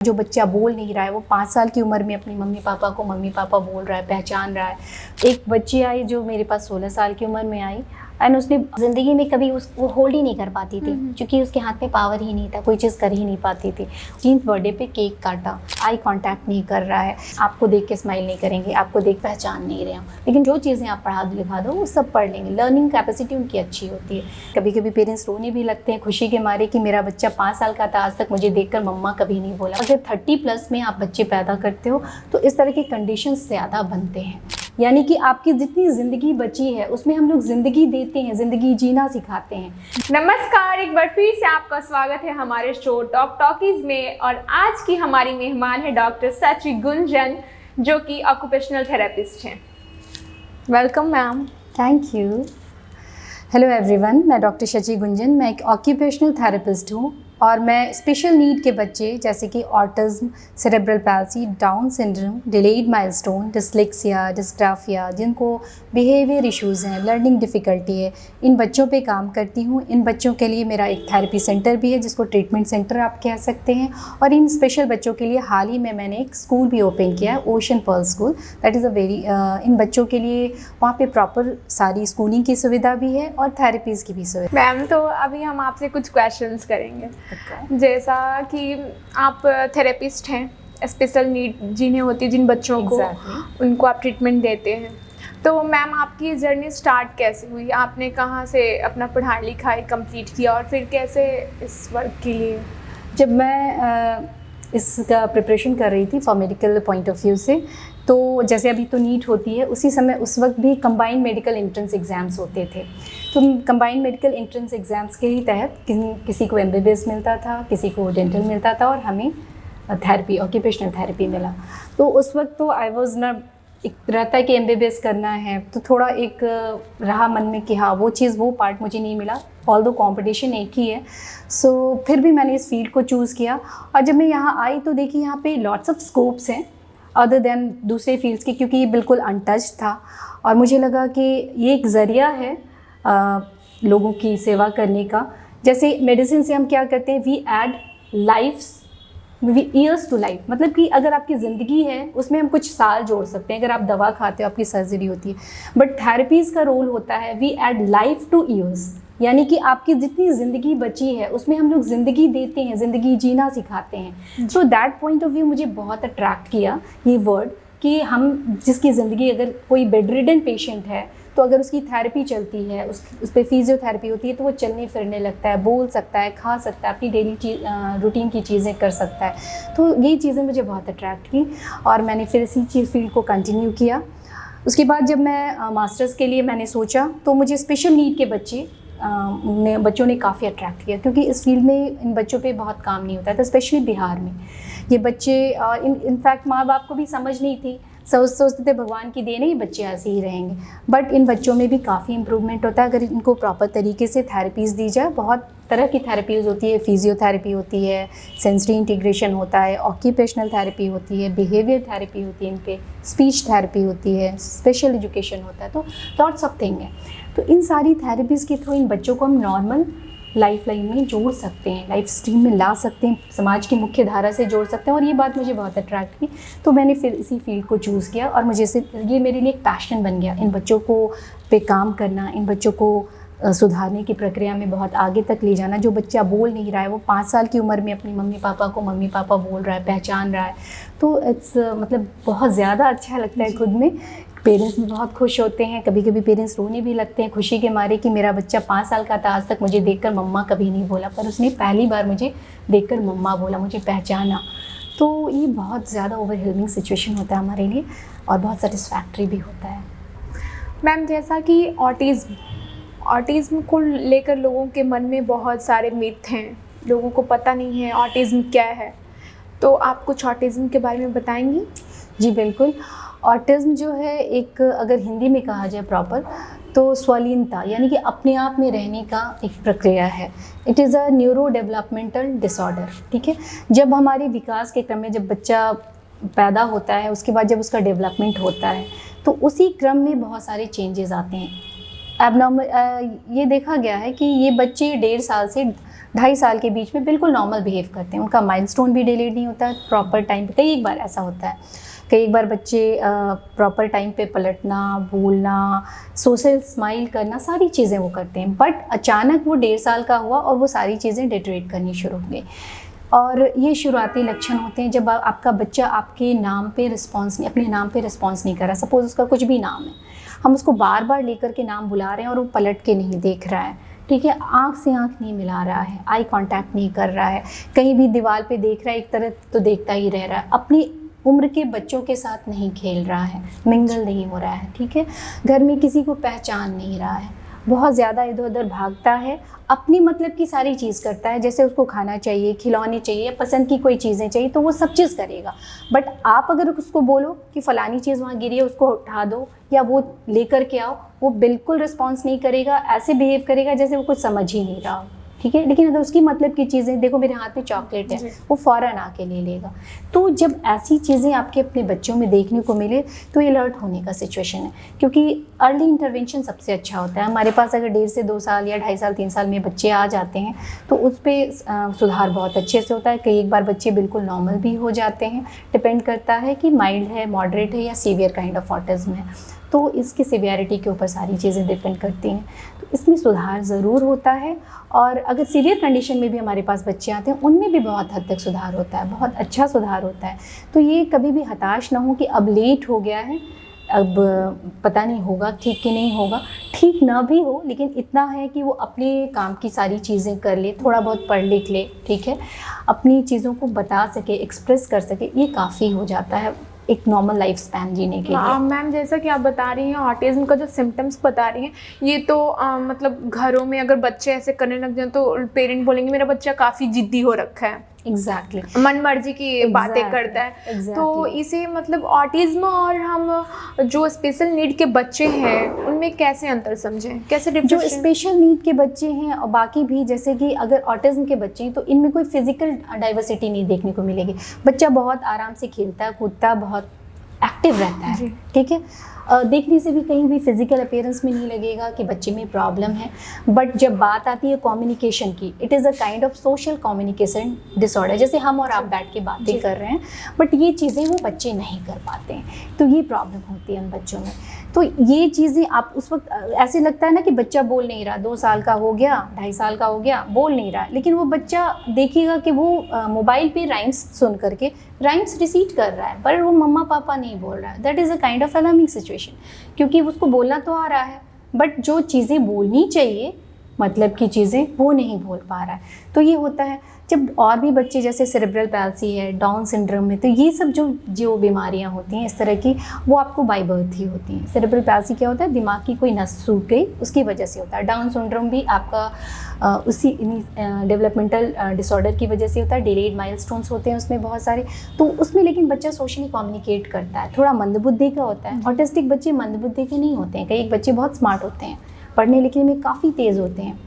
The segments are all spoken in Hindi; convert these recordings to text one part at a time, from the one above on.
जो बच्चा बोल नहीं रहा है वो 5 साल की उम्र में अपनी मम्मी पापा को मम्मी पापा बोल रहा है, पहचान रहा है। एक बच्ची आई जो मेरे पास 16 साल की उम्र में आई एंड उसने ज़िंदगी में कभी वो होल्ड ही नहीं कर पाती थी क्योंकि उसके हाथ में पावर ही नहीं था, कोई चीज़ कर ही नहीं पाती थी। 13th बर्थडे पे केक काटा, आई कांटेक्ट नहीं कर रहा है, आपको देख के स्माइल नहीं करेंगे, आपको देख पहचान नहीं रहे हैं, लेकिन जो चीज़ें आप पढ़ा लिखा दो वो सब पढ़ लेंगे। लर्निंग कैपेसिटी उनकी अच्छी होती है। कभी कभी पेरेंट्स रोने भी लगते हैं खुशी के मारे कि मेरा बच्चा 5 साल का था, आज तक मुझे देखकर मम्मा कभी नहीं बोला। अगर 30+ में आप बच्चे पैदा करते हो तो इस तरह के कंडीशंस ज़्यादा बनते हैं। यानी कि आपकी जितनी ज़िंदगी बची है उसमें हम लोग ज़िंदगी देते हैं, ज़िंदगी जीना सिखाते हैं। नमस्कार, एक बार फिर से आपका स्वागत है हमारे शो टॉक टॉकीज में। और आज की हमारी मेहमान है डॉक्टर सची गुंजन, जो कि ऑक्यूपेशनल थेरेपिस्ट हैं। Welcome ma'am. Thank you. Hello everyone, मैं डॉक्टर शची गुंजन, मैं एक ऑक्यूपेशनल थेरेपिस्ट हूँ और मैं स्पेशल नीड के बच्चे जैसे कि autism, cerebral palsy, down syndrome, delayed milestone, dyslexia, dysgraphia, जिनको बिहेवियर इश्यूज़ हैं, लर्निंग डिफ़िकल्टी है, इन बच्चों पे काम करती हूँ। इन बच्चों के लिए मेरा एक थेरेपी सेंटर भी है जिसको ट्रीटमेंट सेंटर आप कह सकते हैं। और इन स्पेशल बच्चों के लिए हाल ही में मैंने एक स्कूल भी ओपन किया है, Ocean Pearl School. That is in बच्चों के लिए वहाँ पे प्रॉपर सारी स्कूलिंग की सुविधा भी है और थेरेपीज़ की भी सुविधा। मैम, तो अभी हम आपसे कुछ क्वेश्चंस करेंगे। जैसा कि आप थेरेपिस्ट हैं, स्पेशल नीड जिन्हें होती है, जिन बच्चों को उनको आप ट्रीटमेंट देते हैं। तो मैम, आपकी जर्नी स्टार्ट कैसे हुई? आपने कहाँ से अपना पढ़ाई लिखाई कंप्लीट किया और फिर कैसे इस वर्क के लिए? जब मैं इसका प्रिपरेशन कर रही थी for medical point of view से, तो जैसे अभी तो नीट होती है, उसी समय उस वक्त भी कंबाइंड मेडिकल एंट्रेंस एग्ज़ाम्स होते थे। तो कंबाइंड मेडिकल एंट्रेंस एग्ज़ाम्स के ही तहत किसी को MBBS मिलता था, किसी को डेंटल मिलता था और हमें थेरेपी, ऑक्यूपेशनल थेरेपी मिला। तो उस वक्त तो आई वॉज ना, एक रहता है कि MBBS करना है, तो थोड़ा एक रहा मन में कि हाँ वो पार्ट मुझे नहीं मिला, ऑल्दो कंपटीशन एक ही है। सो फिर भी मैंने इस फील्ड को चूज़ किया। और जब मैं यहाँ आई तो देखी यहाँ पे लॉट्स ऑफ स्कोप्स हैं अदर देन दूसरे फील्ड्स के, क्योंकि ये बिल्कुल अनटच्ड था। और मुझे लगा कि ये एक ज़रिया है लोगों की सेवा करने का। जैसे मेडिसिन से हम क्या करते हैं, we add years to life, मतलब कि अगर आपकी ज़िंदगी है उसमें हम कुछ साल जोड़ सकते हैं। अगर आप दवा खाते हो, आपकी सर्जरी होती है, बट थेरेपीज़ का रोल होता है we add life to years, यानी कि आपकी जितनी ज़िंदगी बची है उसमें हम लोग ज़िंदगी देते हैं, ज़िंदगी जीना सिखाते हैं। So that point of view मुझे बहुत अट्रैक्ट किया ये वर्ड, कि हम जिसकी ज़िंदगी, अगर कोई बेड रिडन पेशेंट है तो अगर उसकी थेरेपी चलती है, उस पर फिजियोथेरेपी होती है, तो वो चलने फिरने लगता है, बोल सकता है, खा सकता है, अपनी डेली रूटीन की चीज़ें कर सकता है। तो ये चीज़ें मुझे बहुत अट्रैक्ट की और मैंने फिर इसी फील्ड को कंटिन्यू किया। उसके बाद जब मैं मास्टर्स के लिए मैंने सोचा तो मुझे स्पेशल नीड के बच्चों ने काफ़ी अट्रैक्ट किया, क्योंकि इस फील्ड में इन बच्चों पे बहुत काम नहीं होता था, स्पेशली बिहार में। ये बच्चे इनफैक्ट माँ बाप को भी समझ नहीं थी, सोचते थे भगवान की देन है, ये बच्चे ऐसे ही रहेंगे। बट इन बच्चों में भी काफ़ी इम्प्रूवमेंट होता है अगर इनको प्रॉपर तरीके से थेरेपीज़ दी जाए। बहुत तरह की थेरेपीज़ होती है, फिजियोथेरेपी होती है, सेंसरी इंटीग्रेशन होता है, ऑक्यूपेशनल थेरेपी होती है, बिहेवियर थेरेपी होती है, इनके स्पीच थेरेपी होती है, स्पेशल एजुकेशन होता है, तो लॉट्स ऑफ थिंग है। तो इन सारी थेरेपीज़ के थ्रू इन बच्चों को हम नॉर्मल लाइफ लाइन में जोड़ सकते हैं, लाइफ स्ट्रीम में ला सकते हैं, समाज की मुख्य धारा से जोड़ सकते हैं। और ये बात मुझे बहुत अट्रैक्ट की, तो मैंने फिर इसी फील्ड को चूज़ किया और ये मेरे लिए एक पैशन बन गया, इन बच्चों को पे काम करना, इन बच्चों को सुधारने की प्रक्रिया में बहुत आगे तक ले जाना। जो बच्चा बोल नहीं रहा है वो 5 साल की उम्र में अपनी मम्मी पापा को मम्मी पापा बोल रहा है, पहचान रहा है, तो इट्स मतलब बहुत ज़्यादा अच्छा लगता है खुद में। पेरेंट्स भी बहुत खुश होते हैं, कभी कभी पेरेंट्स रोने भी लगते हैं खुशी के मारे कि मेरा बच्चा 5 साल का था, आज तक मुझे देखकर मम्मा कभी नहीं बोला, पर उसने पहली बार मुझे देखकर मम्मा बोला, मुझे पहचाना। तो ये बहुत ज़्यादा ओवरवेलमिंग सिचुएशन होता है हमारे लिए और बहुत सेटिस्फैक्ट्री भी होता है। मैम, जैसा कि ऑटिज़्म को लेकर लोगों के मन में बहुत सारे मिथ हैं, लोगों को पता नहीं है ऑटिज़्म क्या है, तो आप कुछ ऑटिज़्म के बारे में बताएंगी? जी बिल्कुल। ऑटिज़्म जो है, एक अगर हिंदी में कहा जाए प्रॉपर, तो स्वलीनता, यानी कि अपने आप में रहने का एक प्रक्रिया है। It is a neuro developmental disorder, ठीक है। जब हमारे विकास के क्रम में, जब बच्चा पैदा होता है, उसके बाद जब उसका डेवलपमेंट होता है, तो उसी क्रम में बहुत सारे चेंजेस आते हैं। एबनॉर्मल ये देखा गया है कि ये बच्चे 1.5 साल से 2.5 साल के बीच में बिल्कुल नॉर्मल बिहेव करते हैं, उनका माइलस्टोन भी डिलेड नहीं होता प्रॉपर टाइम पे। कई एक बार ऐसा होता है, कई एक बार बच्चे प्रॉपर टाइम पे पलटना, बोलना, सोशल स्माइल करना, सारी चीज़ें वो करते हैं, बट अचानक वो 1.5 साल का हुआ और वो सारी चीज़ें डिटरेट करनी शुरू हो गई। और ये शुरुआती लक्षण होते हैं जब आपका बच्चा आपके नाम पे रिस्पॉन्स नहीं, अपने नाम पे रिस्पॉन्स नहीं कर रहा। सपोज़ उसका कुछ भी नाम है, हम उसको बार बार लेकर के नाम बुला रहे हैं और वो पलट के नहीं देख रहा है, ठीक है, आँख से आँख नहीं मिला रहा है, आई कांटेक्ट नहीं कर रहा है, कहीं भी दीवार पे देख रहा है एक तरफ तो देखता ही रह रहा है, अपनी उम्र के बच्चों के साथ नहीं खेल रहा है, मिंगल नहीं हो रहा है, ठीक है, घर में किसी को पहचान नहीं रहा है, बहुत ज़्यादा इधर उधर भागता है, अपनी मतलब की सारी चीज़ करता है, जैसे उसको खाना चाहिए, खिलौने चाहिए या पसंद की कोई चीज़ें चाहिए तो वो सब चीज़ करेगा। बट आप अगर उसको बोलो कि फ़लानी चीज़ वहाँ गिरी है उसको उठा दो या वो लेकर के आओ, वो बिल्कुल रिस्पॉन्स नहीं करेगा, ऐसे बिहेव करेगा जैसे वो कुछ समझ ही नहीं रहा हो, ठीक है। लेकिन अगर उसकी मतलब की चीज़ें, देखो मेरे हाथ में चॉकलेट है, वो फ़ौरन आके ले लेगा। तो जब ऐसी चीज़ें आपके अपने बच्चों में देखने को मिले तो अलर्ट होने का सिचुएशन है, क्योंकि अर्ली इंटरवेंशन सबसे अच्छा होता है। हमारे पास अगर 1.5 से 2 साल या 2.5 साल 3 साल में बच्चे आ जाते हैं तो उस पर सुधार बहुत अच्छे से होता है। कई एक बार बच्चे बिल्कुल नॉर्मल भी हो जाते हैं, डिपेंड करता है कि माइल्ड है, मॉडरेट है या सीवियर काइंड ऑफ ऑटिज्म है, तो इसकी सिवियरिटी के ऊपर सारी चीज़ें डिपेंड करती हैं। तो इसमें सुधार ज़रूर होता है, और अगर सीवियर कंडीशन में भी हमारे पास बच्चे आते हैं उनमें भी बहुत हद तक सुधार होता है, बहुत अच्छा सुधार होता है। तो ये कभी भी हताश ना हो कि अब लेट हो गया है, अब पता नहीं होगा ठीक कि नहीं होगा, ठीक ना भी हो लेकिन इतना है कि वो अपने काम की सारी चीज़ें कर ले, थोड़ा बहुत पढ़ लिख ले, ठीक है, अपनी चीज़ों को बता सके, एक्सप्रेस कर सके, ये काफ़ी हो जाता है एक नॉर्मल लाइफ स्पैन जीने के लिए। मैम जैसा कि आप बता रही हैं ऑटिज़म का जो सिम्टम्स बता रही हैं, ये तो मतलब घरों में अगर बच्चे ऐसे करने लग जाएं तो पेरेंट बोलेंगे मेरा बच्चा काफ़ी जिद्दी हो रखा है, एग्जैक्टली मन मर्जी की बातें करता है। तो इसे मतलब ऑटिज्म और हम जो स्पेशल नीड के बच्चे हैं उनमें कैसे अंतर समझें, कैसे जो स्पेशल नीड के बच्चे हैं और बाकी भी, जैसे कि अगर ऑटिज्म के बच्चे हैं तो इनमें कोई फिजिकल डाइवर्सिटी नहीं देखने को मिलेगी। बच्चा बहुत आराम से खेलता है, कूदता, बहुत एक्टिव रहता है, ठीक है, देखने से भी कहीं भी फिजिकल अपीयरेंस में नहीं लगेगा कि बच्चे में प्रॉब्लम है। बट जब बात आती है कम्युनिकेशन की, it is a kind of social communication disorder, जैसे हम और आप बैठ के बातें कर रहे हैं, बट ये चीज़ें वो बच्चे नहीं कर पाते हैं, तो ये प्रॉब्लम होती है उन बच्चों में। तो ये चीज़ें आप उस वक्त ऐसे लगता है ना कि बच्चा बोल नहीं रहा, 2 साल का हो गया, 2.5 साल का हो गया, बोल नहीं रहा, लेकिन वो बच्चा देखिएगा कि वो मोबाइल पे राइम्स सुन करके राइम्स रिसीट कर रहा है, पर वो मम्मा पापा नहीं बोल रहा है। That is a kind of alarming situation, क्योंकि उसको बोलना तो आ रहा है बट जो चीज़ें बोलनी चाहिए, मतलब की चीज़ें, वो नहीं बोल पा रहा है। तो ये होता है जब और भी बच्चे जैसे सेरेब्रल पैल्सी है, डाउन सिंड्रोम में, तो ये सब जो बीमारियां होती हैं इस तरह की, वो आपको बाय बर्थ ही होती हैं। सेरेब्रल पैल्सी क्या होता है, दिमाग की कोई नस सूख गई उसकी वजह से होता है। डाउन सिंड्रोम भी आपका उसी डेवलपमेंटल डिसऑर्डर की वजह से होता है। डिलेड माइलस्टोन्स होते हैं उसमें बहुत सारे, तो उसमें लेकिन बच्चा सोशली कम्युनिकेट करता है, थोड़ा मंदबुद्धि का होता है। ऑटिस्टिक बच्चे मंदबुद्धि के नहीं होते हैं, कई बच्चे बहुत स्मार्ट होते हैं, पढ़ने लिखने में काफ़ी तेज़ होते हैं,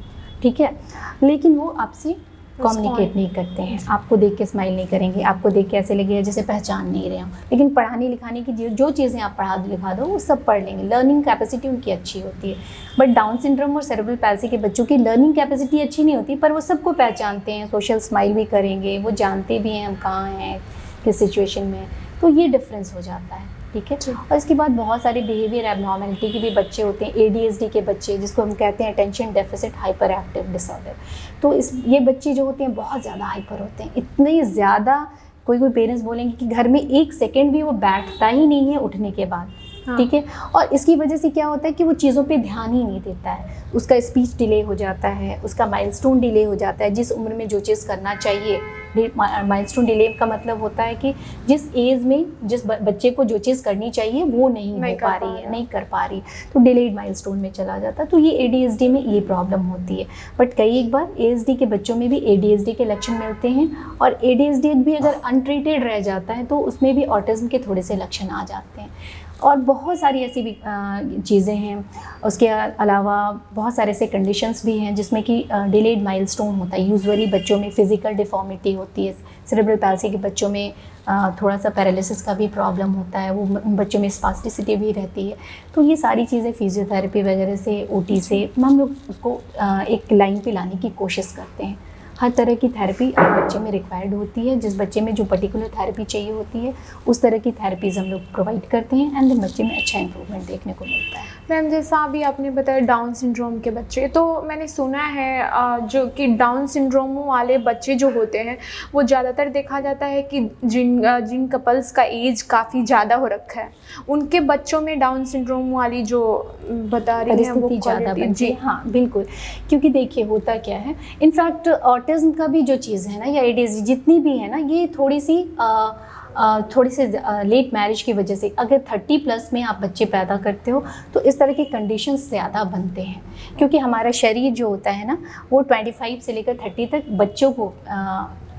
ठीक है, लेकिन वो आपसे कम्युनिकेट नहीं करते हैं, आपको देख के स्माइल नहीं करेंगे, आपको देख के ऐसे लगेगा जैसे पहचान नहीं रहे हो। लेकिन पढ़ाने लिखाने की जो चीज़ें आप पढ़ा लिखा दो वो सब पढ़ लेंगे, लर्निंग कैपेसिटी उनकी अच्छी होती है। बट डाउन सिंड्रोम और सेरेब्रल पैल्सी के बच्चों की लर्निंग कैपेसिटी अच्छी नहीं होती, पर वो सबको पहचानते हैं, सोशल स्माइल भी करेंगे, वो जानते भी हैं हम कहाँ हैं, किस सिचुएशन में, तो ये डिफरेंस हो जाता है, ठीक है। और इसके बाद बहुत सारे बिहेवियर एबनॉर्मेलिटी के भी बच्चे होते हैं, ADHD के बच्चे, जिसको हम कहते हैं attention deficit hyper active disorder. तो ये बच्चे जो होते हैं बहुत ज़्यादा हाइपर होते हैं, इतने ज़्यादा, कोई पेरेंट्स बोलेंगे कि घर में 1 सेकेंड भी वो बैठता ही नहीं है उठने के बाद, ठीक है। और इसकी वजह से क्या होता है कि वो चीज़ों पे ध्यान ही नहीं देता है, उसका स्पीच डिले हो जाता है, उसका माइलस्टोन डिले हो जाता है। जिस उम्र में जो चीज़ करना चाहिए, माइलस्टोन डिले का मतलब होता है कि जिस एज में जिस बच्चे को जो चीज़ करनी चाहिए वो नहीं हो पा रही है, नहीं कर पा रही, तो डिलेड माइलस्टोन में चला जाता है। तो ये ADHD में ये प्रॉब्लम होती है। बट कई एक बार ASD के बच्चों में भी ADHD के लक्षण मिलते हैं, और ADHD भी अगर अनट्रीटेड रह जाता है तो उसमें भी ऑटिज्म के थोड़े से लक्षण आ जाते हैं। और बहुत सारी ऐसी भी चीज़ें हैं, उसके अलावा बहुत सारे ऐसे कंडीशंस भी हैं जिसमें कि डिलेड माइलस्टोन होता है। यूजुअली बच्चों में फिजिकल डिफॉर्मिटी होती है, सेरेब्रल पैल्सी के बच्चों में थोड़ा सा पैरालिसिस का भी प्रॉब्लम होता है, वो बच्चों में स्पास्टिसिटी भी रहती है। तो ये सारी चीज़ें फिजियोथेरेपी वगैरह से, OT से हम लोग उसको एक लाइन पे लाने की कोशिश करते हैं। हर तरह की थेरेपी बच्चे में रिक्वायर्ड होती है। जिस बच्चे में जो पर्टिकुलर थेरेपी चाहिए होती है उस तरह की थेरेपीज़ हम लोग प्रोवाइड करते हैं एंड बच्चे में अच्छा इंप्रूवमेंट देखने को मिलता है। मैम जैसा अभी आपने बताया डाउन सिंड्रोम के बच्चे, तो मैंने सुना है जो कि डाउन सिंड्रोम वाले बच्चे जो होते हैं वो ज़्यादातर देखा जाता है कि जिन कपल्स का एज काफ़ी ज़्यादा हो रखा है उनके बच्चों में डाउन सिंड्रोम वाली जो बता रही है वो ज़्यादा बनती जी है। हाँ बिल्कुल, क्योंकि देखिए होता क्या है, इनफैक्ट ऑटिज़म का भी जो चीज़ है ना या एडीएचडी जितनी भी है ना, ये थोड़ी सी लेट मैरिज की वजह से, अगर 30+ में आप बच्चे पैदा करते हो तो इस तरह के कंडीशंस ज़्यादा बनते हैं, क्योंकि हमारा शरीर जो होता है ना वो 25 से लेकर 30 तक बच्चों को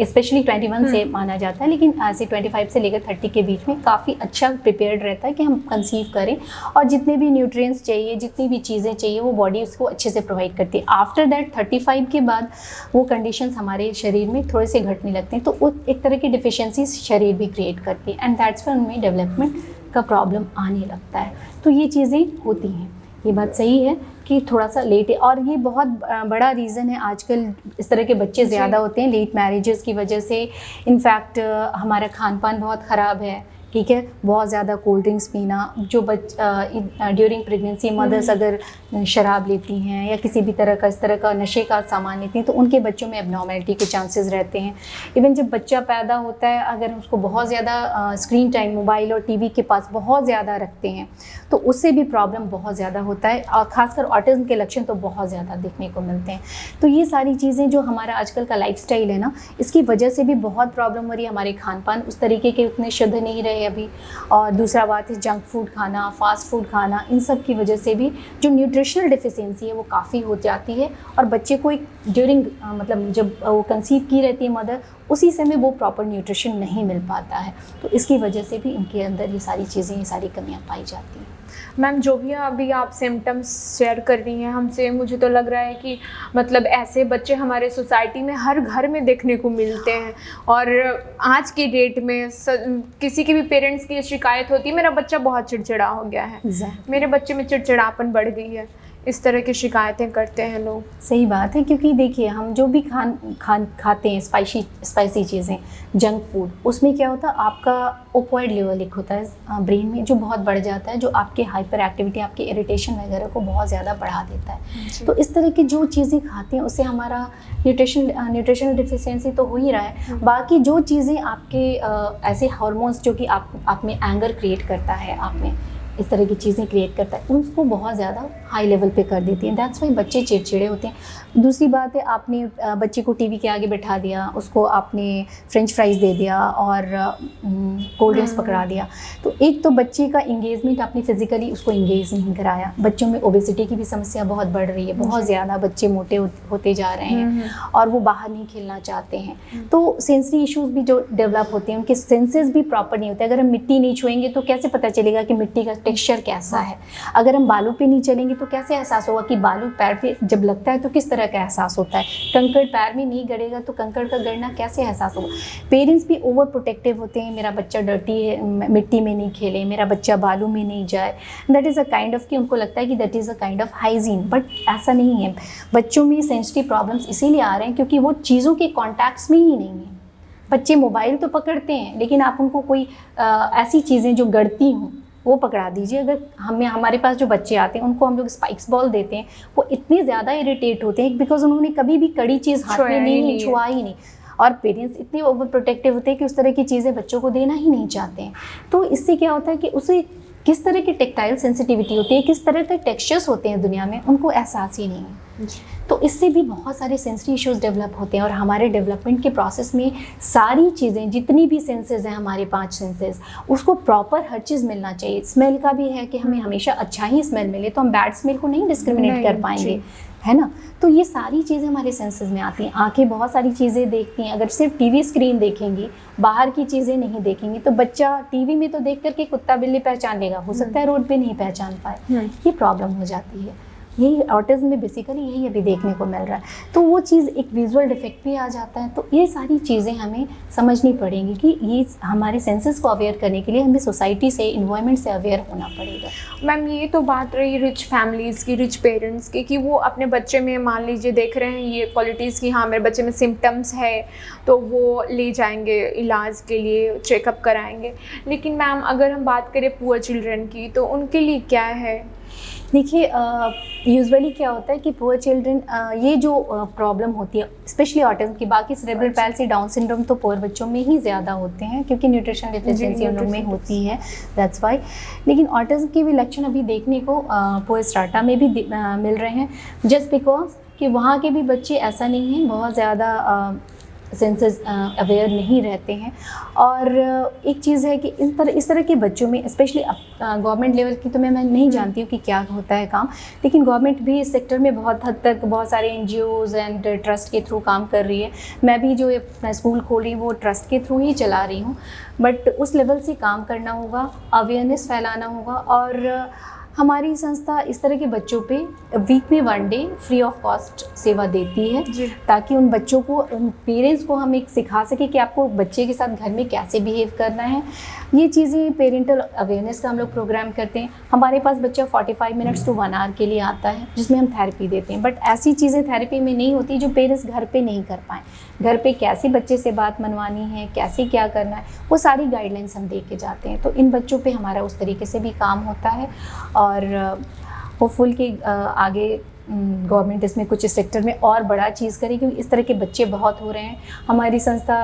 स्पेशली 21 से माना जाता है, लेकिन ऐसे 25 से लेकर 30 के बीच में काफ़ी अच्छा प्रिपेयर्ड रहता है कि हम कंसीव करें और जितने भी न्यूट्रिएंट्स चाहिए, जितनी भी चीज़ें चाहिए वो बॉडी उसको अच्छे से प्रोवाइड करती है। आफ्टर दैट 35 के बाद वो कंडीशंस हमारे शरीर में थोड़े से घटने लगते हैं, तो वो एक तरह की डिफिशियंसी शरीर भी क्रिएट करती है एंड दैट्स व्हेन उनमें डेवलपमेंट का प्रॉब्लम आने लगता है। तो ये चीज़ें होती हैं, ये बात सही है कि थोड़ा सा लेट है, और ये बहुत बड़ा रीज़न है आजकल इस तरह के बच्चे ज़्यादा होते हैं लेट मैरिजेस की वजह से। इनफैक्ट हमारा खान पान बहुत ख़राब है, ठीक है, बहुत ज़्यादा कोल्ड ड्रिंक्स पीना, जो ड्यूरिंग प्रेगनेंसी मदर्स अगर शराब लेती हैं या किसी भी तरह का इस तरह का नशे का सामान लेती हैं तो उनके बच्चों में एबनॉर्मलिटी के चांसेस रहते हैं। इवन जब बच्चा पैदा होता है अगर उसको बहुत ज़्यादा स्क्रीन टाइम मोबाइल और टीवी के पास बहुत ज़्यादा रखते हैं तो उससे भी प्रॉब्लम बहुत ज़्यादा होता है, और ख़ासकर ऑटिज़म के लक्षण तो बहुत ज़्यादा देखने को मिलते हैं। तो ये सारी चीज़ें जो हमारा आजकल का लाइफस्टाइल है ना, इसकी वजह से भी बहुत प्रॉब्लम हो रही है। हमारे खान पान उस तरीके के उतने शुद्ध नहीं रहे अभी, और दूसरा बात है जंक फूड खाना, फास्ट फूड खाना, इन सब की वजह से भी जो न्यूट्रिशनल डिफिशियंसी है वो काफ़ी हो जाती है, और बच्चे को एक ड्यूरिंग मतलब जब वो कंसीव की रहती है मदर उसी समय वो प्रॉपर न्यूट्रिशन नहीं मिल पाता है, तो इसकी वजह से भी इनके अंदर ये सारी चीज़ें, ये सारी कमियां पाई जाती हैं। मैम जो भी अभी आप सिम्टम्स शेयर कर रही हैं हमसे, मुझे तो लग रहा है कि मतलब ऐसे बच्चे हमारे सोसाइटी में हर घर में देखने को मिलते हैं, और आज की डेट में किसी के भी पेरेंट्स की शिकायत होती है मेरा बच्चा बहुत चिड़चिड़ा हो गया है, मेरे बच्चे में चिड़चिड़ापन बढ़ गई है, इस तरह की शिकायतें करते हैं लोग। सही बात है, क्योंकि देखिए हम जो भी खाते हैं स्पाइसी चीज़ें, जंक फूड, उसमें क्या होता है आपका ओपॉइड लेवल एक होता है ब्रेन में जो बहुत बढ़ जाता है, जो आपके हाइपर एक्टिविटी, आपके इरिटेशन वगैरह को बहुत ज़्यादा बढ़ा देता है। तो इस तरह की जो चीज़ें खाते हैं उससे हमारा न्यूट्रिशनल डिफिशियंसी तो हो ही रहा है, बाकी जो चीज़ें आपके ऐसे हार्मोन्स जो कि आप में एंगर क्रिएट करता है, आप में इस तरह की चीज़ें क्रिएट करता है, उसको बहुत ज़्यादा हाई लेवल पे कर देती हैं। दैट्स वाई बच्चे चिड़चिड़े होते हैं। दूसरी बात है, आपने बच्चे को टीवी के आगे बैठा दिया, उसको आपने फ्रेंच फ्राइज़ दे दिया और कोल्ड ड्रिंक्स पकड़ा दिया, तो एक तो बच्चे का इंगेजमेंट आपने फिज़िकली उसको इंगेज नहीं कराया। बच्चों में ओबेसिटी की भी समस्या बहुत बढ़ रही है, बहुत ज़्यादा बच्चे मोटे होते जा रहे हैं और वो बाहर नहीं खेलना चाहते हैं, तो सेंसरी इश्यूज़ भी जो डेवलप होते हैं, उनके सेंसेस भी प्रॉपर नहीं होते। अगर हम मिट्टी नहीं छुएंगे तो कैसे पता चलेगा कि मिट्टी का टेक्सचर कैसा है? अगर हम बालू पे नहीं चलेंगे तो कैसे एहसास होगा कि बालू पैर पे जब लगता है तो किस तरह का एहसास होता है? कंकड़ पैर में नहीं गड़ेगा तो कंकड़ का गड़ना कैसे एहसास होगा? पेरेंट्स भी ओवर प्रोटेक्टिव होते हैं, मेरा बच्चा डर्टी है, मिट्टी में नहीं खेले, मेरा बच्चा बालू में नहीं जाए। That is a kind of कि उनको लगता है कि that is a kind of hygiene, but ऐसा नहीं है। बच्चों में सेंसिटिव प्रॉब्लम्स इसीलिए आ रहे हैं क्योंकि वो चीज़ों के कॉन्टैक्ट्स में ही नहीं है। बच्चे मोबाइल तो पकड़ते हैं, लेकिन आप उनको कोई ऐसी चीज़ें जो गड़ती हों वो पकड़ा दीजिए। अगर हमारे पास जो बच्चे आते हैं उनको हम लोग स्पाइक्स बॉल देते हैं, वो इतने ज़्यादा इरिटेट होते हैं बिकॉज उन्होंने कभी भी कड़ी चीज़ हाथ में नहीं छुआ ही नहीं, और पेरेंट्स इतने ओवर प्रोटेक्टिव होते हैं कि उस तरह की चीज़ें बच्चों को देना ही नहीं चाहते हैं। तो इससे क्या होता है कि उसे किस तरह की टेक्टाइल सेंसिटिविटी होती है, किस तरह के टेक्सचर्स होते हैं दुनिया में, उनको एहसास ही नहीं है। तो इससे भी बहुत सारे सेंसरी इश्यूज़ डेवलप होते हैं, और हमारे डेवलपमेंट के प्रोसेस में सारी चीज़ें, जितनी भी सेंसेस हैं हमारे 5 सेंसेस, उसको प्रॉपर हर चीज़ मिलना चाहिए। स्मेल का भी है कि हमें हमेशा अच्छा ही स्मेल मिले, तो हम बैड स्मेल को नहीं डिस्क्रिमिनेट कर पाएंगे, है ना? तो ये सारी चीज़ें हमारे सेंसेस में आती हैं। आंखें बहुत सारी चीज़ें देखती हैं, अगर सिर्फ टीवी स्क्रीन देखेंगी, बाहर की चीज़ें नहीं देखेंगी, तो बच्चा टीवी में तो देख करके कुत्ता बिल्ली पहचान लेगा, हो सकता है रोड पे नहीं पहचान पाए, ये प्रॉब्लम हो जाती है। यही ऑटिज्म में बेसिकली यही अभी देखने को मिल रहा है। तो वो चीज़ एक विजुअल डिफेक्ट भी आ जाता है। तो ये सारी चीज़ें हमें समझनी पड़ेंगी कि ये हमारे सेंसेस को अवेयर करने के लिए हमें सोसाइटी से, इन्वायरमेंट से अवेयर होना पड़ेगा। मैम ये तो बात रही रिच फैमिलीज़ की, रिच पेरेंट्स की, कि वो अपने बच्चे में मान लीजिए देख रहे हैं ये क्वालिटीज़ की, हाँ मेरे बच्चे में सिम्टम्स है, तो वो ले जाएंगे इलाज के लिए, चेकअप कराएंगे। लेकिन मैम अगर हम बात करें पुअर चिल्ड्रन की, तो उनके लिए क्या है? देखिए यूजुअली क्या होता है कि पुअर चिल्ड्रन, ये जो प्रॉब्लम होती है स्पेशली ऑटिज्म की, बाकी सेरेब्रल पैल्सी, डाउन सिंड्रोम तो पुअर बच्चों में ही ज़्यादा होते हैं क्योंकि न्यूट्रिशन डिफिशिएंसी उन लोग में होती है, दैट्स वाई। लेकिन ऑटिज्म के भी लक्षण अभी देखने को पुअर स्ट्राटा में भी मिल रहे हैं, जस्ट बिकॉज कि वहाँ के भी बच्चे ऐसा नहीं हैं, बहुत ज़्यादा सेंसेस अवेयर नहीं रहते हैं। और एक चीज़ है कि इस तरह के बच्चों में स्पेशली गवर्नमेंट लेवल की तो मैं नहीं जानती हूँ कि क्या होता है काम, लेकिन गवर्नमेंट भी इस सेक्टर में बहुत हद तक बहुत सारे NGOs एंड ट्रस्ट के थ्रू काम कर रही है। मैं भी जो अपना स्कूल खोल रही हूँ वो ट्रस्ट के थ्रू ही चला रही हूँ, बट उस लेवल से काम करना होगा, अवेयरनेस फैलाना होगा। और हमारी संस्था इस तरह के बच्चों पे वीक में 1 डे फ्री ऑफ कॉस्ट सेवा देती है, ताकि उन बच्चों को, उन पेरेंट्स को हम एक सिखा सके कि आपको बच्चे के साथ घर में कैसे बिहेव करना है। ये चीज़ें पेरेंटल अवेयरनेस का हम लोग प्रोग्राम करते हैं। हमारे पास बच्चा 45 मिनट्स टू 1 आवर के लिए आता है जिसमें हम थेरेपी देते हैं, बट ऐसी चीज़ें थेरेपी में नहीं होती जो पेरेंट्स घर पे नहीं कर पाएँ। घर पे कैसे बच्चे से बात मनवानी है, कैसे क्या करना है, वो सारी गाइडलाइंस हम दे के जाते हैं। तो इन बच्चों पे हमारा उस तरीके से भी काम होता है। और होपफुल कि आगे गवर्नमेंट इसमें कुछ इस सेक्टर में और बड़ा चीज़ करे, क्योंकि इस तरह के बच्चे बहुत हो रहे हैं। हमारी संस्था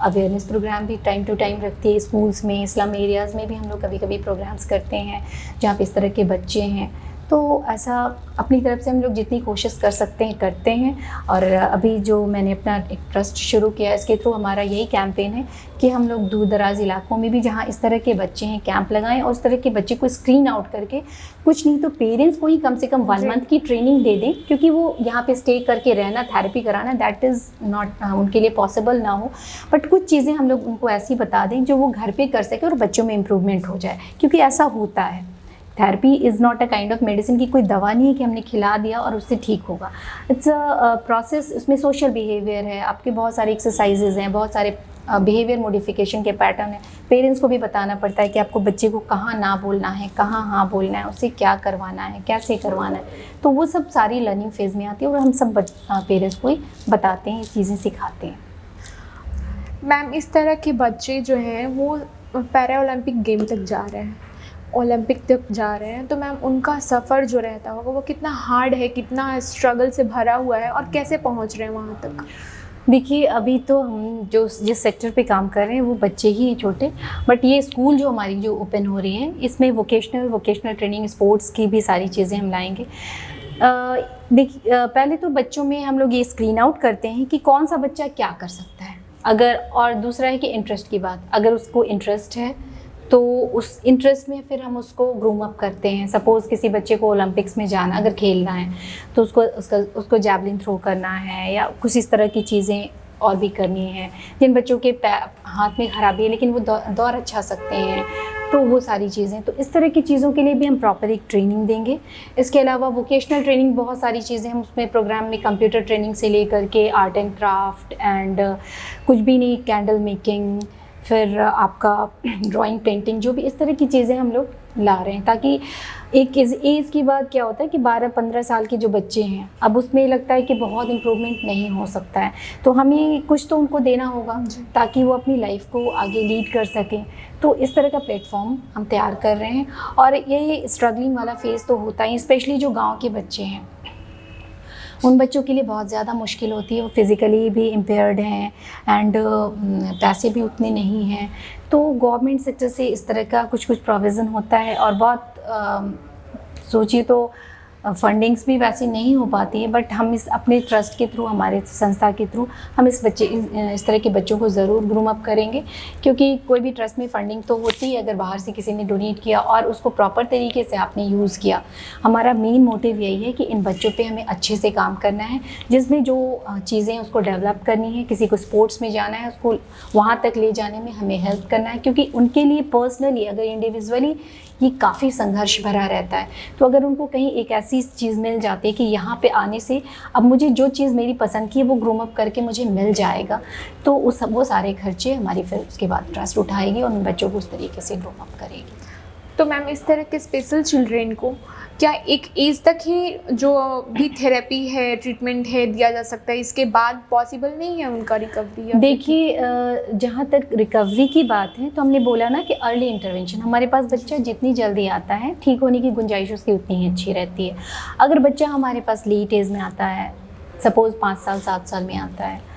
अवेयरनेस प्रोग्राम भी टाइम टू टाइम रखती है, स्कूल्स में, स्लम एरियाज़ में भी हम लोग कभी कभी प्रोग्राम्स करते हैं जहाँ पे इस तरह के बच्चे हैं। तो ऐसा अपनी तरफ से हम लोग जितनी कोशिश कर सकते हैं करते हैं। और अभी जो मैंने अपना एक ट्रस्ट शुरू किया, इसके थ्रू हमारा यही कैंपेन है कि हम लोग दूर दराज इलाकों में भी जहाँ इस तरह के बच्चे हैं कैंप लगाएं, और उस तरह के बच्चे को स्क्रीन आउट करके, कुछ नहीं तो पेरेंट्स को ही कम से कम 1 मंथ की ट्रेनिंग दे दें, क्योंकि वो यहाँ पे स्टे करके रहना, थेरेपी कराना, दैट इज़ नॉट उनके लिए पॉसिबल ना हो। बट कुछ चीज़ें हम लोग उनको ऐसी बता दें जो वो घर पे कर सके और बच्चों में इम्प्रूवमेंट हो जाए, क्योंकि ऐसा होता है। Therapy is not a kind of medicine की कोई दवा नहीं है कि हमने खिला दिया और उससे ठीक होगा। इट्स अ प्रोसेस, उसमें सोशल बिहेवियर है, आपके बहुत सारे एक्सरसाइजेज हैं, बहुत सारे बिहेवियर मॉडिफिकेशन के पैटर्न है। पेरेंट्स को भी बताना पड़ता है कि आपको बच्चे को कहाँ ना बोलना है, कहाँ हाँ बोलना है, उससे क्या करवाना है, कैसे करवाना है। तो वो सब सारी लर्निंग फेज़ में आती है और हम सब पेरेंट्स को ही बताते हैं, ये चीज़ें सिखाते हैं। मैम इस तरह के बच्चे जो हैं वो पैरा ओलंपिक गेम तक जा रहे हैं, ओलंपिक तक जा रहे हैं, तो मैम उनका सफ़र जो रहता होगा वो कितना हार्ड है, कितना स्ट्रगल से भरा हुआ है, और कैसे पहुंच रहे हैं वहाँ तक? देखिए अभी तो हम जिस सेक्टर पे काम कर रहे हैं वो बच्चे ही हैं छोटे, बट ये स्कूल जो हमारी जो ओपन हो रही है इसमें वोकेशनल ट्रेनिंग, स्पोर्ट्स की भी सारी चीज़ें हम लाएंगे। देखिए पहले तो बच्चों में हम लोग ये स्क्रीन आउट करते हैं कि कौन सा बच्चा क्या कर सकता है, अगर, और दूसरा है कि इंटरेस्ट की बात, अगर उसको इंटरेस्ट है तो उस इंटरेस्ट में फिर हम उसको ग्रूम अप करते हैं। सपोज़ किसी बच्चे को ओलंपिक्स में जाना, अगर खेलना है तो उसको जैवलिन थ्रो करना है या कुछ इस तरह की चीज़ें और भी करनी है। जिन बच्चों के हाथ में खराबी है लेकिन वो दौड़ अच्छा सकते हैं, तो वो सारी चीज़ें, तो इस तरह की चीज़ों के लिए भी हम प्रॉपर एक ट्रेनिंग देंगे। इसके अलावा वोकेशनल ट्रेनिंग बहुत सारी चीज़ें हम उसमें प्रोग्राम में, कंप्यूटर ट्रेनिंग से लेकर के आर्ट एंड क्राफ्ट एंड कुछ भी नहीं, कैंडल मेकिंग, फिर आपका ड्राइंग, पेंटिंग, जो भी इस तरह की चीज़ें हम लोग ला रहे हैं, ताकि एक एज की बाद क्या होता है कि 12-15 साल के जो बच्चे हैं अब उसमें लगता है कि बहुत इम्प्रूवमेंट नहीं हो सकता है, तो हमें कुछ तो उनको देना होगा ताकि वो अपनी लाइफ को आगे लीड कर सकें। तो इस तरह का प्लेटफॉर्म हम तैयार कर रहे हैं। और ये स्ट्रगलिंग वाला फेज़ तो होता ही, स्पेशली जो गाँव के बच्चे हैं उन बच्चों के लिए बहुत ज़्यादा मुश्किल होती है। वो फिज़िकली भी इम्पेयर्ड हैं एंड पैसे भी उतने नहीं हैं, तो गवर्नमेंट सेक्टर से इस तरह का कुछ प्रोविज़न होता है। और बहुत सोचिए तो फंडिंग्स भी वैसे नहीं हो पाती है, बट हम इस अपने ट्रस्ट के थ्रू, हमारे संस्था के थ्रू हम इस तरह के बच्चों को ज़रूर ग्रूम अप करेंगे, क्योंकि कोई भी ट्रस्ट में फंडिंग तो होती है अगर बाहर से किसी ने डोनेट किया और उसको प्रॉपर तरीके से आपने यूज़ किया। हमारा मेन मोटिव यही है कि इन बच्चों पे हमें अच्छे से काम करना है, जिसमें जो चीज़ें उसको डेवलप करनी है, किसी को स्पोर्ट्स में जाना है उसको वहाँ तक ले जाने में हमें हेल्प करना है, क्योंकि उनके लिए पर्सनली, अगर इंडिविजुअली ये काफ़ी संघर्ष भरा रहता है। तो अगर उनको कहीं एक ऐसी चीज़ मिल जाती है कि यहाँ पे आने से अब मुझे जो चीज़ मेरी पसंद की है वो ग्रूम अप करके मुझे मिल जाएगा, तो वो सारे खर्चे हमारी फिर उसके बाद ट्रस्ट उठाएगी और उन बच्चों को उस तरीके से ग्रूम अप करेगी। तो मैम इस तरह के स्पेशल चिल्ड्रेन को क्या एक एज तक ही जो भी थेरेपी है, ट्रीटमेंट है दिया जा सकता है, इसके बाद पॉसिबल नहीं है उनका रिकवरी? देखिए जहाँ तक रिकवरी की बात है तो हमने बोला ना कि अर्ली इंटरवेंशन, हमारे पास बच्चा जितनी जल्दी आता है ठीक होने की गुंजाइश उसकी उतनी ही अच्छी रहती है। अगर बच्चा हमारे पास लेट एज में आता है, सपोज़ 5 साल 7 साल में आता है,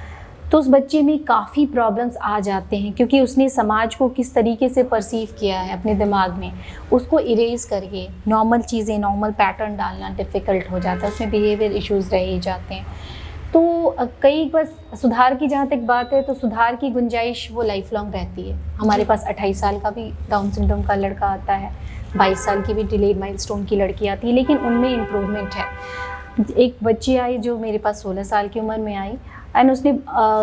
तो उस बच्चे में काफ़ी प्रॉब्लम्स आ जाते हैं, क्योंकि उसने समाज को किस तरीके से परसीव किया है अपने दिमाग में, उसको इरेज करके नॉर्मल चीज़ें, नॉर्मल पैटर्न डालना डिफ़िकल्ट हो जाता है, उसमें बिहेवियर इश्यूज़ रह ही जाते हैं। तो कई बार सुधार की जहाँ तक बात है तो सुधार की गुंजाइश वो लाइफ लॉन्ग रहती है। हमारे पास 28 साल का भी डाउन सिंड्रोम का लड़का आता है, 22 साल की भी डिलेड माइलस्टोन की लड़की आती है, लेकिन उनमें इम्प्रूवमेंट है। एक बच्ची आई जो मेरे पास 16 साल की उम्र में आई, एंड उसने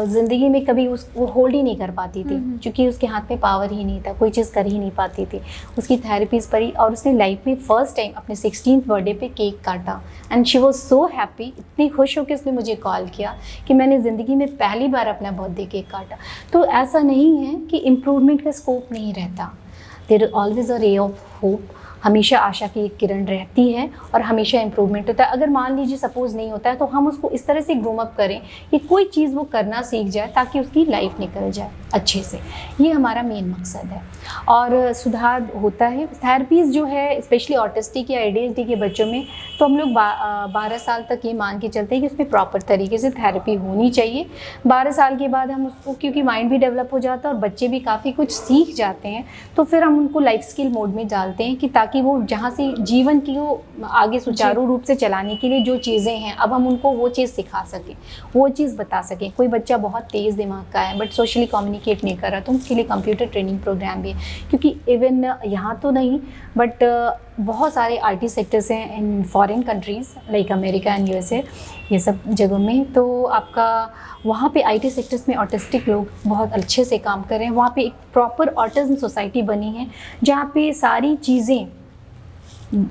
ज़िंदगी में कभी वो होल्ड ही नहीं कर पाती थी, क्योंकि उसके हाथ में पावर ही नहीं था, कोई चीज़ कर ही नहीं पाती थी। उसकी थेरेपीज़ पड़ी और उसने लाइफ में फ़र्स्ट टाइम अपने 16th बर्थडे पे केक काटा, and she was so happy, इतनी खुश होकर उसने मुझे कॉल किया कि मैंने ज़िंदगी में पहली बार अपना बर्थडे केक काटा। तो ऐसा नहीं है कि इम्प्रूवमेंट का स्कोप नहीं रहता, there is always a ray of hope. हमेशा आशा की एक किरण रहती है और हमेशा इम्प्रूवमेंट होता है। अगर मान लीजिए सपोज़ नहीं होता है तो हम उसको इस तरह से ग्रूम अप करें कि कोई चीज़ वो करना सीख जाए ताकि उसकी लाइफ निकल जाए अच्छे से। ये हमारा मेन मकसद है और सुधार होता है। थेरेपीज़ जो है स्पेशली ऑटिस्टिक या ADHD के बच्चों में, तो हम लोग 12 साल तक ये मान के चलते हैं कि उसमें प्रॉपर तरीके से थेरेपी होनी चाहिए। 12 साल के बाद हम उसको, क्योंकि माइंड भी डेवलप हो जाता है और बच्चे भी काफ़ी कुछ सीख जाते हैं, तो फिर हम उनको लाइफ स्किल मोड में डालते हैं कि ताकि वो जहाँ से जीवन की वो आगे सुचारू रूप से चलाने के लिए जो चीज़ें हैं, अब हम उनको वो चीज़ सिखा सकें, वो चीज़ बता सकें। कोई बच्चा बहुत तेज़ दिमाग का है बट सोशली कम्युनिकेट नहीं कर रहा, तो उसके लिए कंप्यूटर ट्रेनिंग प्रोग्राम भी है, क्योंकि इवन यहाँ तो नहीं बट बहुत सारे IT सेक्टर्स हैं in foreign countries like America and USA, ये सब जगहों में। तो आपका वहाँ पे IT सेक्टर्स में ऑटिस्टिक लोग बहुत अच्छे से काम कर रहे हैं। वहाँ पे एक प्रॉपर ऑटिज्म सोसाइटी बनी है जहाँ पे सारी चीज़ें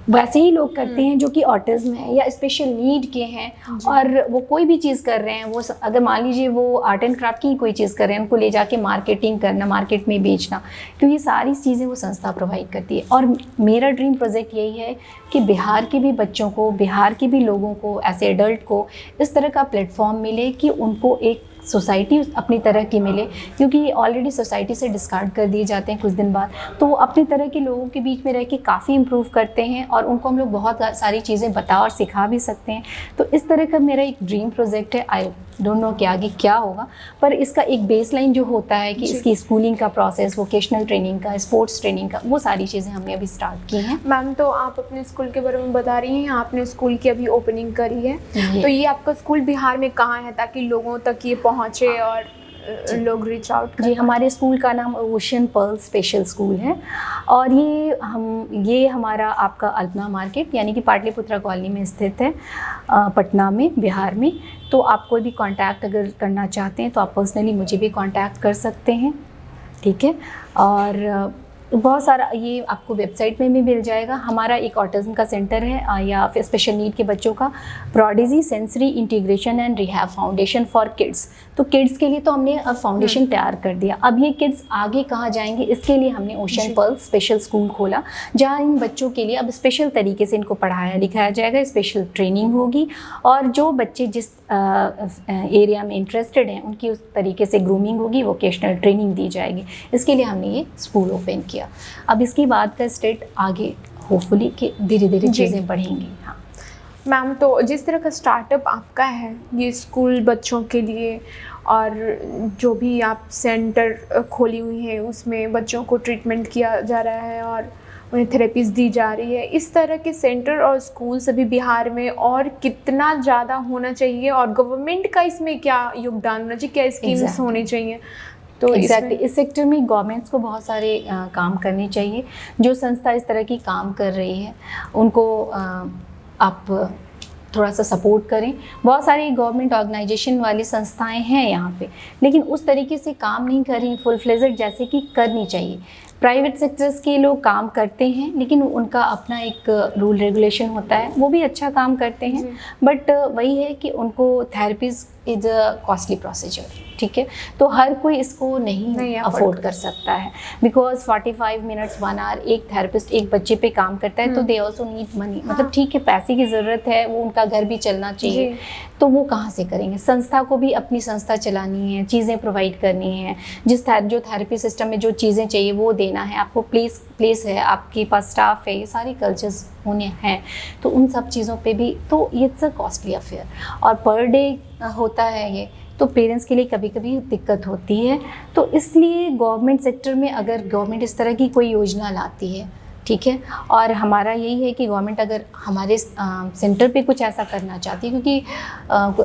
वैसे ही लोग करते हैं जो कि ऑटिज्म है या स्पेशल नीड के हैं, और वो कोई भी चीज़ कर रहे हैं, वो अगर मान लीजिए वो आर्ट एंड क्राफ्ट की कोई चीज़ कर रहे हैं, उनको ले जाके मार्केटिंग करना, मार्केट में बेचना, तो ये सारी चीज़ें वो संस्था प्रोवाइड करती है। और मेरा ड्रीम प्रोजेक्ट यही है कि बिहार के भी बच्चों को, बिहार के भी लोगों को, ऐसे एडल्ट को इस तरह का प्लेटफॉर्म मिले कि उनको एक सोसाइटी अपनी तरह की मिले, क्योंकि ऑलरेडी सोसाइटी से डिस्कार्ड कर दिए जाते हैं कुछ दिन बाद, तो वो अपनी तरह के लोगों के बीच में रह के काफ़ी इम्प्रूव करते हैं और उनको हम लोग बहुत सारी चीज़ें बता और सिखा भी सकते हैं। तो इस तरह का मेरा एक ड्रीम प्रोजेक्ट है। आई डोंट नो कि आगे क्या होगा, पर इसका एक बेसलाइन जो होता है कि इसकी स्कूलिंग का प्रोसेस, वोकेशनल ट्रेनिंग का, स्पोर्ट्स ट्रेनिंग का, वो सारी चीज़ें हमने अभी स्टार्ट की हैं। मैम, तो आप अपने स्कूल के बारे में बता रही हैं, आपने स्कूल की अभी ओपनिंग करी है, तो ये आपका स्कूल बिहार में कहाँ है ताकि लोगों तक ये पहुँचे और लोग रीच आउट करें? जी, हमारे स्कूल का नाम ओशन पर्ल स्पेशल स्कूल है और ये हमारा आपका अल्पना मार्केट यानी कि पाटलिपुत्रा कॉलोनी में स्थित है, पटना में, बिहार में। तो आप कोई भी कांटेक्ट अगर करना चाहते हैं तो आप पर्सनली मुझे भी कांटेक्ट कर सकते हैं, ठीक है। और बहुत सारा ये आपको वेबसाइट में भी मिल जाएगा। हमारा एक ऑटिज्म का सेंटर है या फिर स्पेशल नीड के बच्चों का, prodigy sensory integration and rehab foundation for kids. तो किड्स के लिए तो हमने अब फाउंडेशन तैयार कर दिया, अब ये किड्स आगे कहाँ जाएंगे इसके लिए हमने ओशन पर्ल स्पेशल स्कूल खोला, जहाँ इन बच्चों के लिए अब स्पेशल तरीके से इनको पढ़ाया लिखाया जाएगा, स्पेशल ट्रेनिंग होगी और जो बच्चे जिस एरिया में इंटरेस्टेड हैं उनकी उस तरीके से ग्रूमिंग होगी, वोकेशनल ट्रेनिंग दी जाएगी। इसके लिए हमने ये स्कूल ओपन किया। अब इसकी बात का स्टेट आगे होपफुली कि धीरे धीरे चीज़ें बढ़ेंगी। हाँ मैम, तो जिस तरह का स्टार्टअप आपका है ये स्कूल बच्चों के लिए, और जो भी आप सेंटर खोली हुई है उसमें बच्चों को ट्रीटमेंट किया जा रहा है और उन्हें थेरेपीज़ दी जा रही है, इस तरह के सेंटर और स्कूल सभी बिहार में और कितना ज़्यादा होना चाहिए और गवर्नमेंट का इसमें क्या योगदान होना चाहिए, क्या स्कीम्स होनी चाहिए? तो एग्जैक्टली इस सेक्टर में गवर्नमेंट्स को बहुत सारे काम करने चाहिए। जो संस्था इस तरह की काम कर रही है उनको आप थोड़ा सा सपोर्ट करें। बहुत सारी गवर्नमेंट ऑर्गेनाइजेशन वाली संस्थाएं हैं यहाँ पे, लेकिन उस तरीके से काम नहीं कर रही फुल फ्लेजेड जैसे कि करनी चाहिए। प्राइवेट सेक्टर्स के लोग काम करते हैं, लेकिन उनका अपना एक रूल रेगुलेशन होता है, वो भी अच्छा काम करते हैं, बट वही है कि उनको therapies is a costly procedure, ठीक है। तो हर कोई इसको नहीं अफोर्ड कर सकता है, बिकॉज 45 मिनट्स 1 आवर एक थेरेपिस्ट एक बच्चे पे काम करता है, तो दे ऑल्सो नीड मनी। मतलब ठीक है, पैसे की ज़रूरत है, वो उनका घर भी चलना चाहिए, तो वो कहाँ से करेंगे। संस्था को भी अपनी संस्था चलानी है, चीज़ें प्रोवाइड करनी है, जो थेरेपी सिस्टम में जो चीज़ें चाहिए वो देना है, आपको प्लेस है, आपके पास स्टाफ है, ये सारे कल्चर्स होने हैं, तो उन सब चीज़ों पे भी तो इट्स अ कॉस्टली अफेयर, और पर डे होता है ये, तो पेरेंट्स के लिए कभी कभी दिक्कत होती है। तो इसलिए गवर्नमेंट सेक्टर में अगर गवर्नमेंट इस तरह की कोई योजना लाती है, ठीक है, और हमारा यही है कि गवर्नमेंट अगर हमारे सेंटर पे कुछ ऐसा करना चाहती है, क्योंकि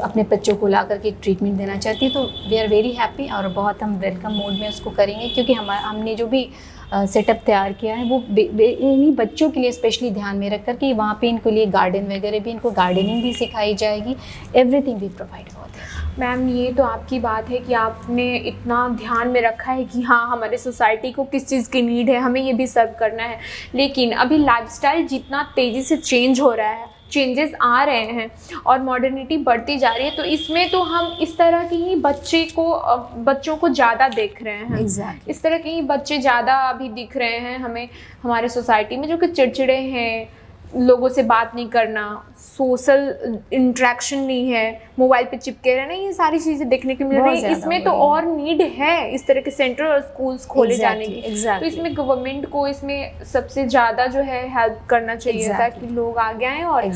अपने बच्चों को ला करके ट्रीटमेंट देना चाहती है, तो वी आर वेरी हैप्पी और बहुत हम वेलकम मोड में उसको करेंगे, क्योंकि हमने जो भी सेटअप तैयार किया है वो इन्हीं बच्चों के लिए स्पेशली ध्यान में रख कर कि वहाँ पे इनको लिए गार्डन वगैरह भी, इनको गार्डनिंग भी सिखाई जाएगी, एवरीथिंग भी प्रोवाइड होता है। मैम, ये तो आपकी बात है कि आपने इतना ध्यान में रखा है कि हाँ, हमारे सोसाइटी को किस चीज़ की नीड है, हमें ये भी सर्व करना है। लेकिन अभी लाइफस्टाइल जितना तेज़ी से चेंज हो रहा है, चेंजेस आ रहे हैं और मॉडर्निटी बढ़ती जा रही है, तो इसमें तो हम इस तरह की ही बच्चों को ज़्यादा देख रहे हैं। Exactly. इस तरह के ही बच्चे ज़्यादा अभी दिख रहे हैं हमें हमारे सोसाइटी में, जो कि चिड़चिड़े हैं, लोगों से बात नहीं करना, सोशल इंटरेक्शन नहीं है, मोबाइल पे चिपके रहना, ये सारी चीज़ें देखने को मिल रही है। इसमें तो और नीड है इस तरह के सेंटर और स्कूल्स खोले जाने की। तो इसमें गवर्नमेंट को इसमें सबसे ज़्यादा जो है हेल्प करना चाहिए, ताकि लोग आगे आएँ और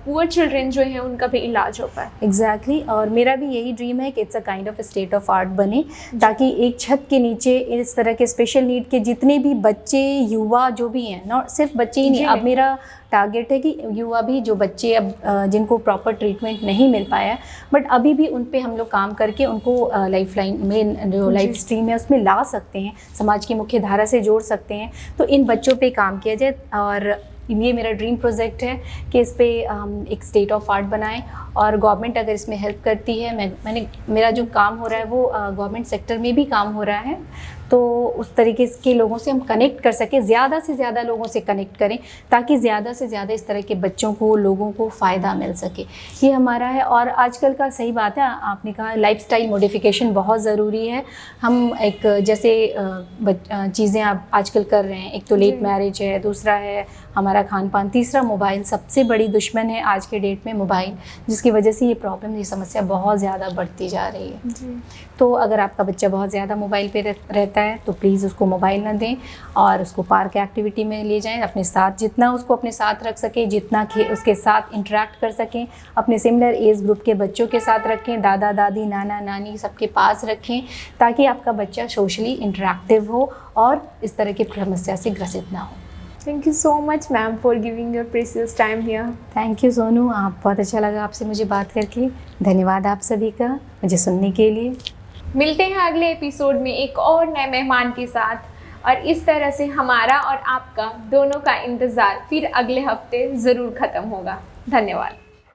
पुअर चिल्ड्रन जो हैं उनका भी इलाज हो पाए। एग्जैक्टली। और मेरा भी यही ड्रीम है कि it's a kind of state of art बने, ताकि एक छत के नीचे इस तरह के स्पेशल नीड के जितने भी बच्चे युवा जो भी हैं, नॉट सिर्फ बच्चे ही नहीं, अब मेरा टारगेट है कि युवा भी, जो बच्चे अब जिनको प्रॉपर ट्रीटमेंट नहीं मिल पाया, बट अभी भी उन पे हम लोग काम करके उनको लाइफ लाइन में, जो लाइफ स्ट्रीम है उसमें ला सकते हैं, समाज की मुख्य धारा से जोड़ सकते हैं, तो इन बच्चों पे काम किया जाए। और ये मेरा ड्रीम प्रोजेक्ट है कि इस पे एक स्टेट ऑफ आर्ट बनाएं, और गवर्नमेंट अगर इसमें हेल्प करती है, मेरा जो काम हो रहा है वो गवर्नमेंट सेक्टर में भी काम हो रहा है, तो उस तरीके के लोगों से हम कनेक्ट कर सकें, ज़्यादा से ज़्यादा लोगों से कनेक्ट करें, ताकि ज़्यादा से ज़्यादा इस तरह के बच्चों को, लोगों को फ़ायदा मिल सके, ये हमारा है। और आजकल का सही बात है, आपने कहा लाइफस्टाइल मॉडिफिकेशन बहुत ज़रूरी है। हम एक जैसे चीज़ें आप आजकल कर रहे हैं, एक तो लेट मैरिज है, दूसरा है हमारा खान पान, तीसरा मोबाइल। सबसे बड़ी दुश्मन है आज के डेट में मोबाइल, जिसकी वजह से ये प्रॉब्लम, ये समस्या बहुत ज़्यादा बढ़ती जा रही है। तो अगर आपका बच्चा बहुत ज़्यादा मोबाइल पे रहता है, तो प्लीज़ उसको मोबाइल ना दें, और उसको पार्क एक्टिविटी में ले जाएं, अपने साथ, जितना उसको अपने साथ रख सके, जितना उसके साथ इंटरेक्ट कर सकें, अपने सिमिलर एज ग्रुप के बच्चों के साथ रखें, दादा दादी, नाना नानी सबके पास रखें, ताकि आपका बच्चा सोशली इंटरेक्टिव हो और इस तरह की समस्या से ग्रसित ना हो। Thank you so much, ma'am, for giving your precious time here. Thank you Sonu, आप बहुत अच्छा लगा आपसे मुझे बात करके। धन्यवाद आप सभी का मुझे सुनने के लिए। मिलते हैं अगले एपिसोड में एक और नए मेहमान के साथ, और इस तरह से हमारा और आपका दोनों का इंतज़ार फिर अगले हफ्ते ज़रूर ख़त्म होगा। धन्यवाद।